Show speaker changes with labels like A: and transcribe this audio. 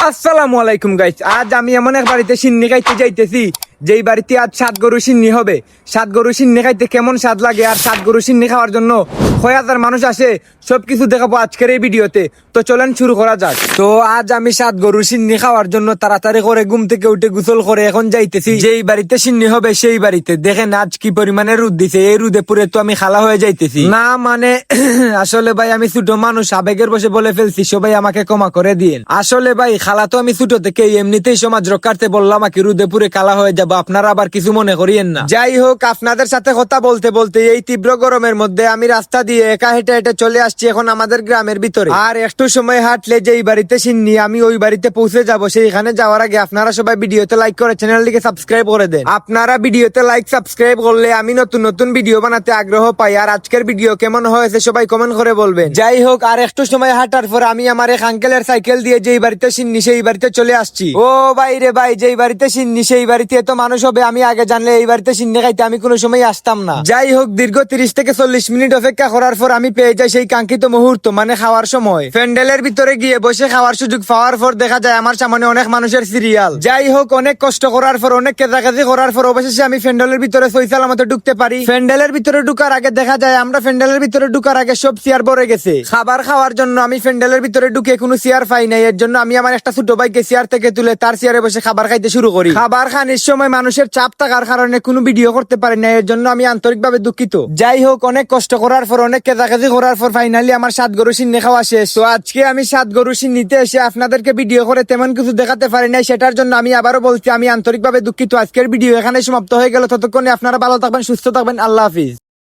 A: আসসালামু আলাইকুম গাইস, আজ আমি এমন এক বাড়িতে সিন্নি খাইতে যাইতেছি যেই বাড়িতে আজ 7 গরু সিন্নি হবে। 7 গরু সিন্নি খাইতে কেমন স্বাদ লাগে আর 7 গরু সিন্নি খাওয়ার জন্য কয় হাজার মানুষ আসে সবকিছু দেখাবো আজকের এই ভিডিওতে। তো চলেন শুরু করা যাক। তো আজ আমি 7 গরু সিন্নি খাওয়ার জন্য তাড়াতাড়ি করে ঘুম থেকে উঠে গোসল করে এখন যাইতেছি যেই বাড়িতে সিন্নি হবে সেই বাড়িতে। দেখেন আজ কি পরিমাণে রোদ দিছে, এই রোদে পুরে তো আমি খালা হয়ে যাইতেছি না। মানে আসলে ভাই আমি ছোট মানুষ, আবেগের বসে বলে ফেলছি, সবাই আমাকে ক্ষমা করে দিন। আসলে ভাই খালা তো আমি ছোট থেকে এমনিতেই সমাজ রক্ষার্থে বললাম কি রোদে পুরে কালা হয়ে যাবো, আপনারা আবার কিছু মনে করিয়েন না। যাই হোক, আপনাদের সাথে কথা বলতে বলতে এই তীব্র গরমের মধ্যে আমি রাস্তা দিয়ে একা হেঁটে হেঁটে চলে আসছি এখন আমাদের গ্রামের ভিতরে। আর একটু সময় হাঁটলে যেই বাড়িতে সিন্নি আমি ওই বাড়িতে পৌঁছে যাব। সেইখানে যাওয়ার আগে আপনারা সবাই ভিডিওতে লাইক করে চ্যানেলটিকে সাবস্ক্রাইব করে দেন। আপনারা ভিডিওতে লাইক সাবস্ক্রাইব করলে আমি নতুন নতুন ভিডিও বানাতে আগ্রহ পাই। আর আজকের ভিডিও কেমন হয়েছে সবাই কমেন্ট করে বলবেন। যাই হোক, আর একটু সময় হাঁটার পর আমি আমার এক আঙ্কেলের সাইকেল দিয়ে যেই বাড়িতে সিন্নি সেই বাড়িতে চলে আসছি। ও ভাই রে ভাই, যেই বাড়িতে সিন্নি সেই বাড়িতে এত মানুষ হবে আমি আগে জানলে এই বাড়িতে সিন্নি খাইতে আমি কোনো সময় আসতাম না। যাই হোক, দীর্ঘ 30 থেকে 40 মিনিট অপেক্ষা করার পর আমি পেয়ে যাই সেই কাঙ্ক্ষিত মুহূর্ত, মানে খাওয়ার সময়। প্যান্ডেলের ভিতরে গিয়ে বসে খাওয়ার সুযোগ পাওয়ার পর দেখা যায় আমার সামনে অনেক মানুষের সিরিয়াল। যাই হোক, অনেক কষ্ট করার পর অনেক কেজাকেজি করার পর অবশেষে আমি প্যান্ডেলের ভিতরে সইসালার মতো ঢুকতে পারি। প্যান্ডেলের ভিতরে ঢুকার আগে দেখা যায় আমরা প্যান্ডেলের ভিতরে ঢুকার আগে সব চেয়ার ভরে গেছে। খাবার খাওয়ার জন্য আমি প্যান্ডেলের ভিতরে ঢুকে কোনো চেয়ার পাই নাই। এর জন্য আমি আমার একটা ছোট ভাইকে চেয়ার থেকে তুলে তার চেয়ারে বসে খাবার খাইতে শুরু করি। খাবার খানির সময় মানুষের চাপ থাকার কারণে কোনো ভিডিও করতে পারি না, এর জন্য আমি আন্তরিকভাবে দুঃখিত। যাই হোক, অনেক কষ্ট করার পর অনেক কেজাকেজি করার পর ফাইনালি আমার 7 গরু সিন্নি খাওয়া শেষ। তো আজকে আমি 7 গরু সিন্নিতে এসে আপনাদেরকে ভিডিও করে তেমন কিছু দেখাতে পারি নাই, সেটার জন্য আমি আবারও বলছি আমি আন্তরিকভাবে দুঃখিত। আজকের ভিডিও এখানে সমাপ্ত হয়ে গেল। ততক্ষণে আপনারা ভালো থাকবেন, সুস্থ থাকবেন। আল্লাহ হাফিজ।